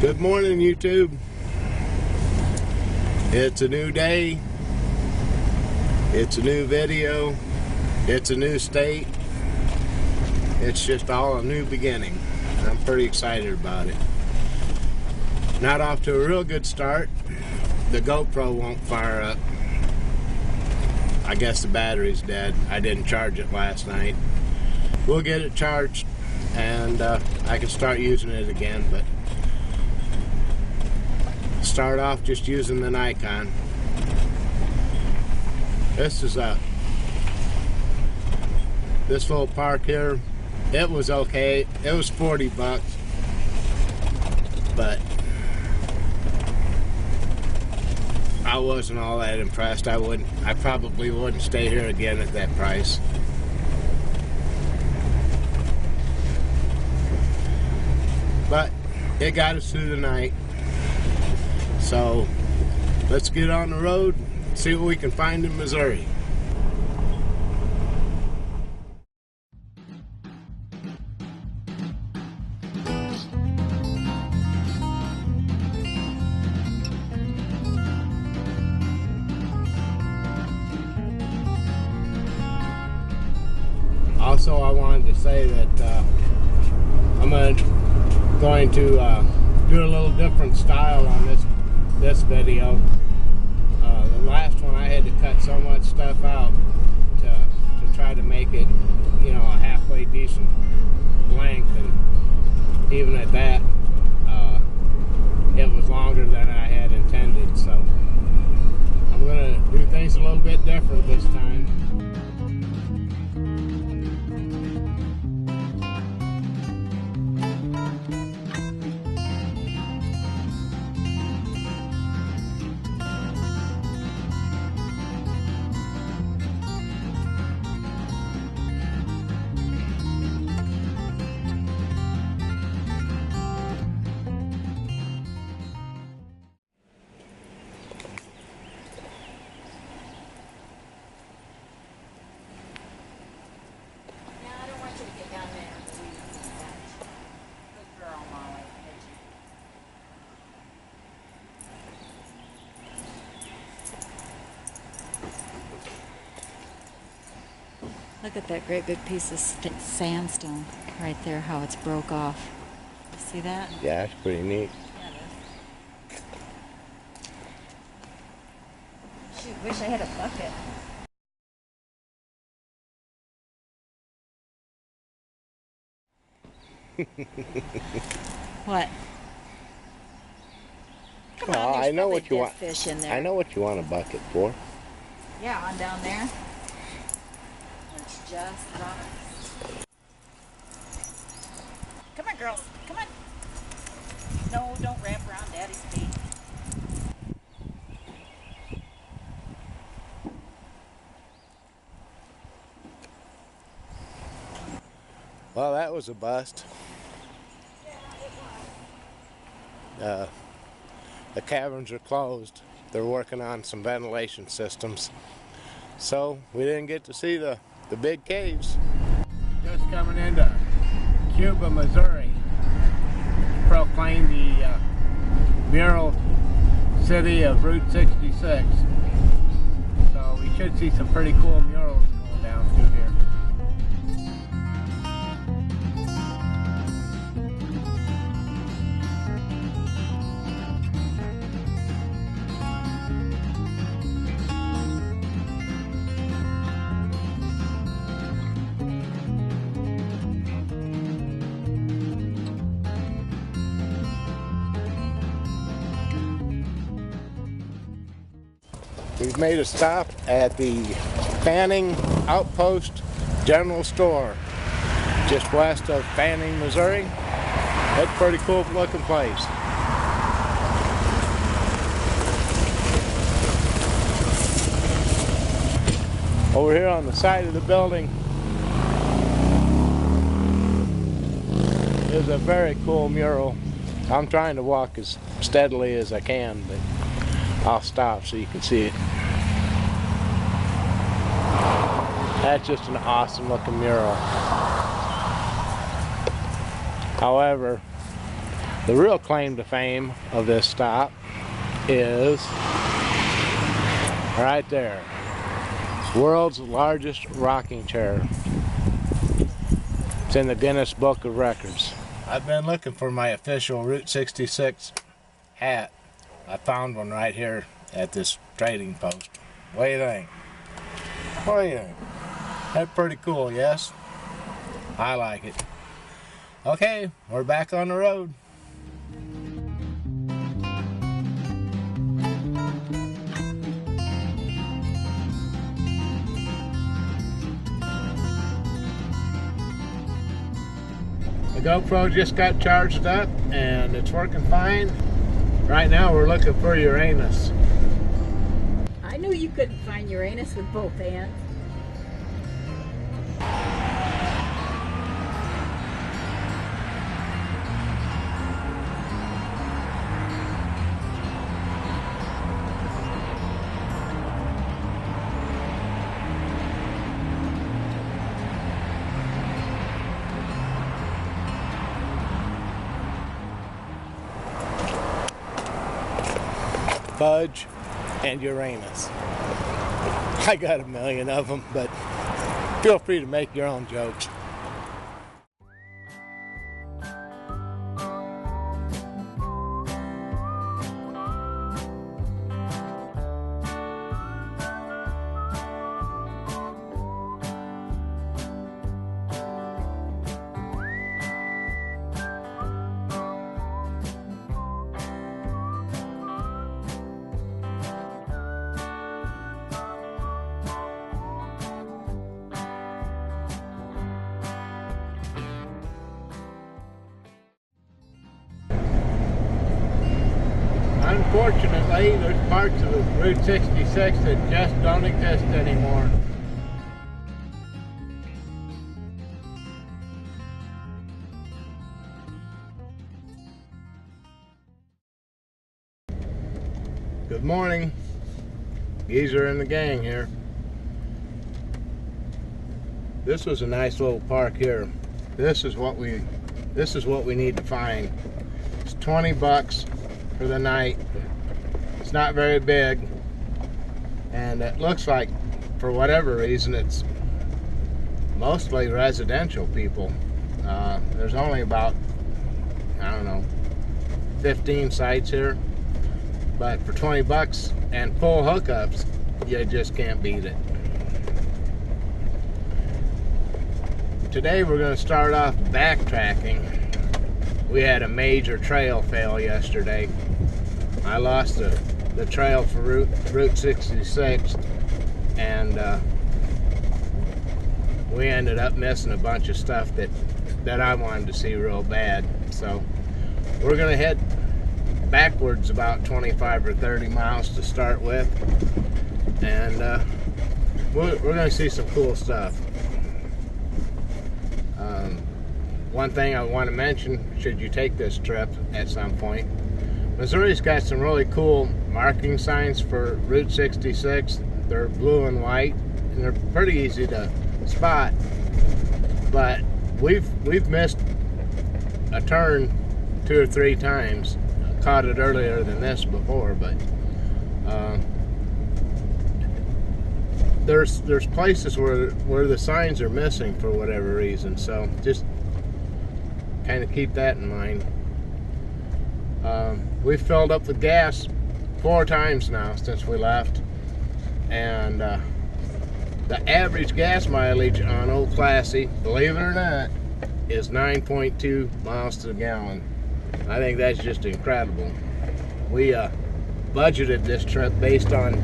Good morning, YouTube. It's a new day. It's a new video. It's a new state. It's just all a new beginning. And I'm pretty excited about it. Not off to a real good start. The GoPro won't fire up. I guess the battery's dead. I didn't charge it last night. We'll get it charged and I can start using it again, but start off just using the Nikon. This is this little park here. It was okay. It was 40 bucks, but I wasn't all that impressed. I probably wouldn't stay here again at that price. But it got us through the night. So let's get on the road, see what we can find in Missouri. Also, I wanted to say that I'm going to do a little different style on this video. The last one I had to cut so much stuff out to try to make it, you know, a halfway decent length, and even at that, it was longer than I had intended. So I'm gonna do things a little bit different this time. Look at that great big piece of sandstone right there, how it's broke off. See that? Yeah, it's pretty neat. Yeah, it is. Shoot, wish I had a bucket. What? Come on, I know what you want. Fish in there. I know what you want a bucket for. Yeah, on down there. It's just right. Come on, girls. Come on. No, don't wrap around Daddy's feet. Well, that was a bust. The caverns are closed. They're working on some ventilation systems. So we didn't get to see the big caves. Just coming into Cuba, Missouri. Proclaimed the mural city of Route 66. So we should see some pretty cool murals going down through here. We've made a stop at the Fanning Outpost General Store, just west of Fanning, Missouri. That's a pretty cool looking place. Over here on the side of the building is a very cool mural. I'm trying to walk as steadily as I can, but I'll stop so you can see it. That's just an awesome looking mural. However, The real claim to fame of this stop is right there. World's largest rocking chair. It's in the Guinness Book of Records. I've been looking for my official Route 66 hat. I found one right here at this trading post. What do you think? What do you think? That's pretty cool, yes? I like it. Okay, we're back on the road. The GoPro just got charged up and it's working fine. Right now we're looking for Uranus. I knew you couldn't find Uranus with both hands. Fudge and Uranus. I got a million of them, but feel free to make your own jokes. Unfortunately, there's parts of Route 66 that just don't exist anymore. Good morning. Geezer and the gang here. This was a nice little park here. This is what we need to find. It's 20 bucks for the night. It's not very big, and it looks like, for whatever reason, it's mostly residential people. There's only about, I don't know, 15 sites here, but for 20 bucks and full hookups, you just can't beat it. Today we're going to start off backtracking. We had a major trail fail yesterday. I lost the trail for Route 66, and we ended up missing a bunch of stuff that I wanted to see real bad. So we're going to head backwards about 25 or 30 miles to start with, and we're going to see some cool stuff. One thing I want to mention, should you take this trip at some point, Missouri's got some really cool marking signs for Route 66. They're blue and white, and they're pretty easy to spot. But we've missed a turn 2 or 3 times. I caught it earlier than this before, but there's places where the signs are missing for whatever reason. So just kind of keep that in mind. We've filled up with gas 4 times now since we left, and the average gas mileage on Old Classy, believe it or not, is 9.2 miles to the gallon. I think that's just incredible. We budgeted this trip based on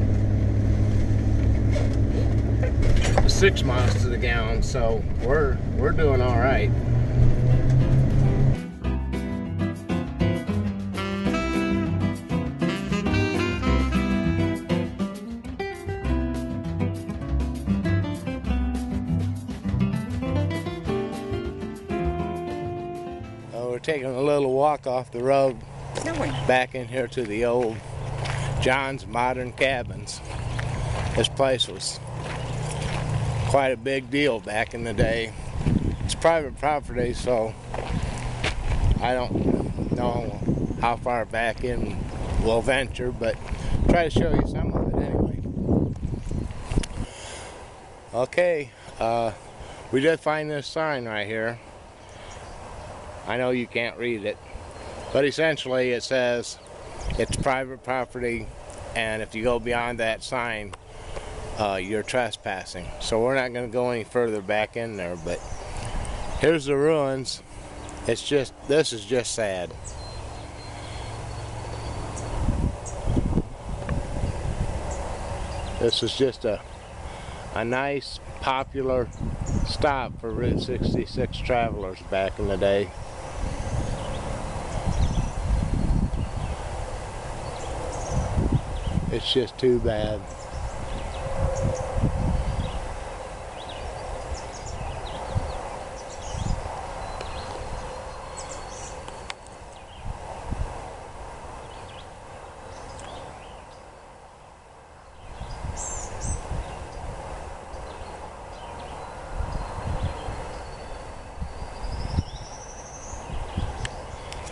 6 miles to the gallon, so we're doing all right. We're taking a little walk off the road back in here to the old John's Modern Cabins. This place was quite a big deal back in the day. It's private property, so I don't know how far back in we'll venture, but try to show you some of it anyway. Okay, we did find this sign right here. I know you can't read it, but essentially it says it's private property, and if you go beyond that sign, you're trespassing. So we're not going to go any further back in there, but here's the ruins. This is just sad. This is just a nice, popular stop for Route 66 travelers back in the day. It's just too bad.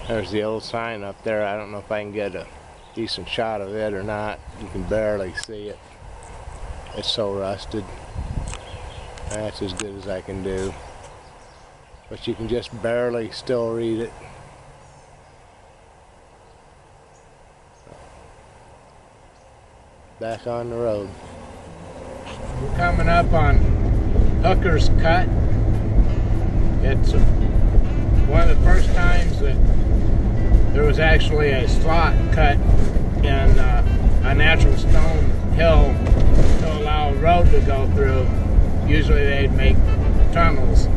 There's the old sign up there. I don't know if I can get a decent shot of it or not. You can barely see it. It's so rusted. That's as good as I can do. But you can just barely still read it. Back on the road. We're coming up on Hooker's Cut. It's one of the first times that there was actually a slot cut in a natural stone hill to allow a road to go through. Usually they'd make tunnels,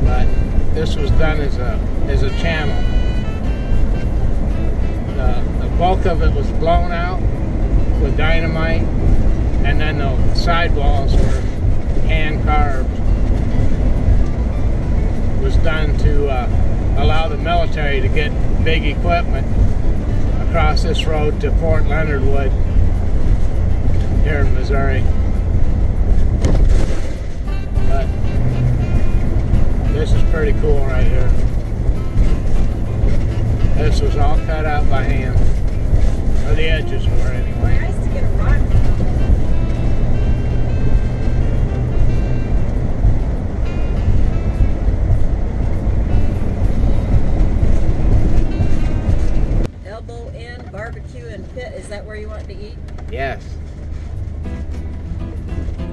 but this was done as a channel. The bulk of it was blown out with dynamite, and then the sidewalls were hand carved. It was done to allow the military to get big equipment across this road to Fort Leonard Wood here in Missouri. But this is pretty cool right here. This was all cut out by hand, or the edges were anyway. I used to get a rock. Elbow in, barbecue and pit. Is that where you want to eat? Yes.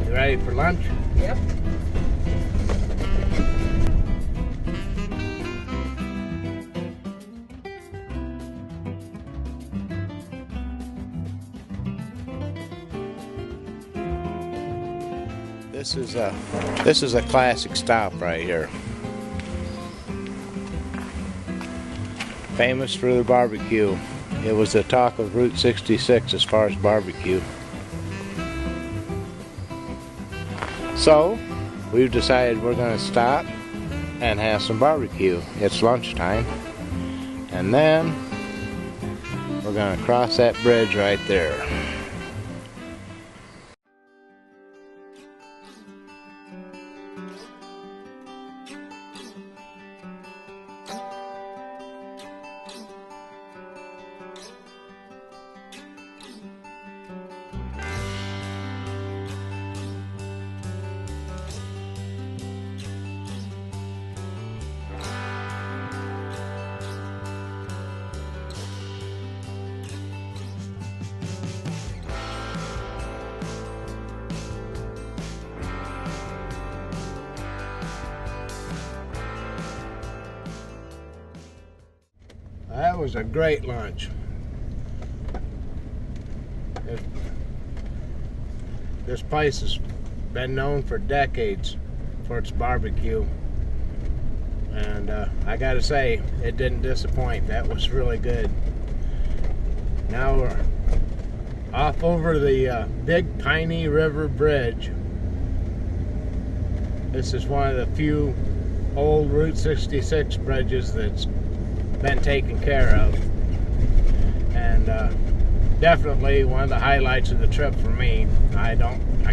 You ready for lunch? Yep. This is a classic stop right here. Famous for the barbecue. It was the talk of Route 66 as far as barbecue. So we've decided we're going to stop and have some barbecue. It's lunchtime, and then we're going to cross that bridge right there. That was a great lunch. This place has been known for decades for its barbecue, and I gotta say, it didn't disappoint. That was really good. Now we're off over the Big Piney River Bridge. This is one of the few old Route 66 bridges that's been taken care of, and definitely one of the highlights of the trip for me. I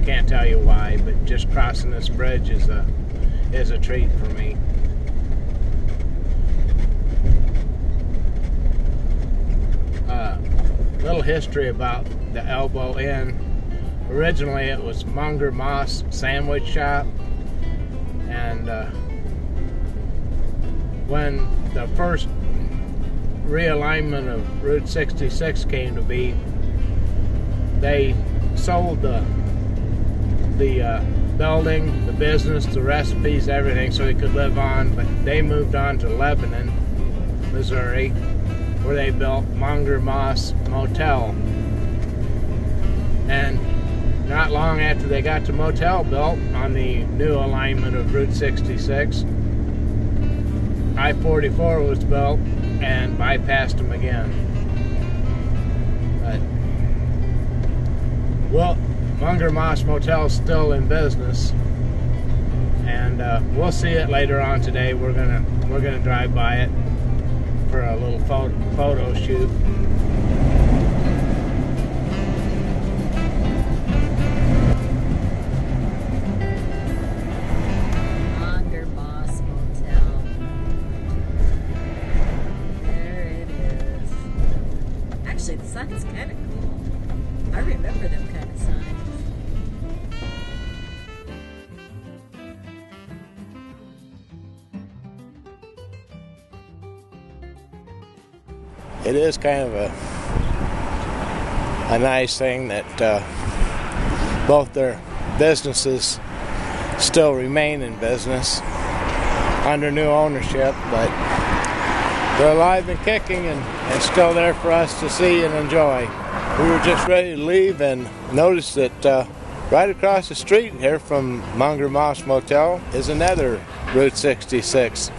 can't tell you why, but just crossing this bridge is a treat for me. history about the Elbow Inn. Originally it was Munger Moss Sandwich Shop, and when the first realignment of Route 66 came to be, they sold the building, the business, the recipes, everything, so he could live on. But they moved on to Lebanon, Missouri, where they built Munger Moss Motel. And not long after they got the motel built on the new alignment of Route 66, I-44 was built and bypassed them again. But, well, Munger Moss Motel is still in business, and we'll see it later on today. We're gonna drive by it for a little photo shoot. Munger Moss Motel. There it is. Actually, the sign's kind of cool. I remember them kind of signs. It is kind of a nice thing that both their businesses still remain in business under new ownership, but they're alive and kicking and still there for us to see and enjoy. We were just ready to leave and noticed that right across the street here from Munger Moss Motel is another Route 66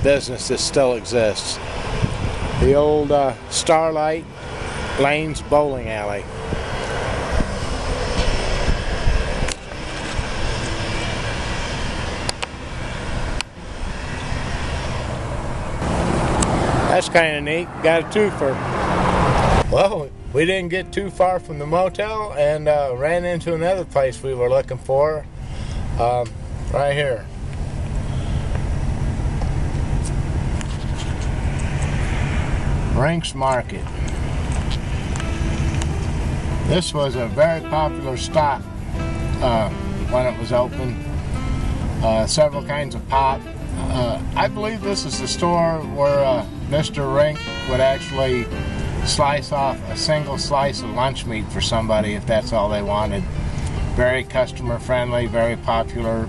business that still exists. The old Starlight Lanes Bowling Alley. That's kind of neat. Got a twofer. Well, we didn't get too far from the motel and ran into another place we were looking for. Right here. Rinks Market. This was a very popular stop when it was open. Several kinds of pop. I believe this is the store where Mr. Rink would actually slice off a single slice of lunch meat for somebody if that's all they wanted. Very customer friendly, very popular.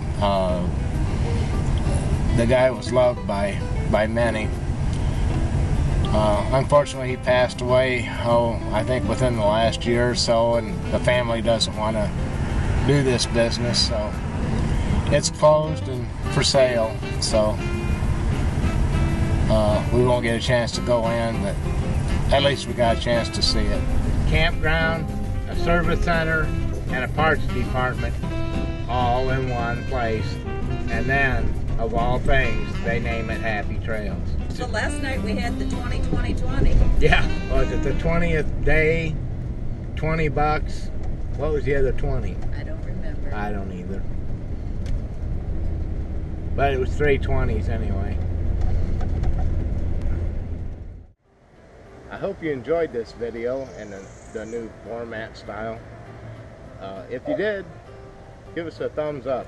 The guy was loved by many. Unfortunately, he passed away, I think within the last year or so, and the family doesn't want to do this business, so it's closed and for sale, so we won't get a chance to go in, but at least we got a chance to see it. Campground, a service center, and a parts department all in one place, and then, of all things, they name it Happy Trails. So last night we had the 20-20-20. Yeah, was it the 20th day, 20 bucks? What was the other 20? I don't remember. I don't either. But it was 3 20s anyway. I hope you enjoyed this video and the new format style. If you did, give us a thumbs up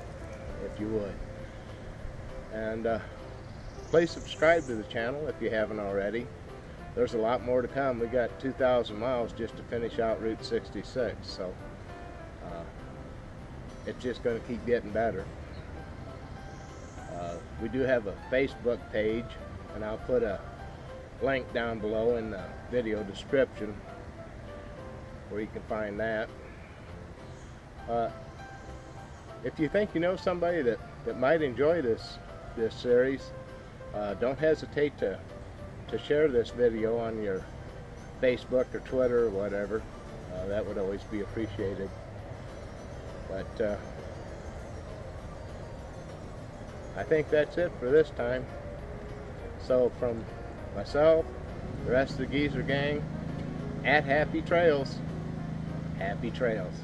if you would. And please subscribe to the channel if you haven't already. There's a lot more to come. We got 2,000 miles just to finish out Route 66, so it's just going to keep getting better. We do have a Facebook page, and I'll put a link down below in the video description where you can find that. If you think you know somebody that might enjoy this series, don't hesitate to share this video on your Facebook or Twitter or whatever. That would always be appreciated. But I think that's it for this time. So from myself, the rest of the Geezer gang, at Happy Trails, Happy Trails.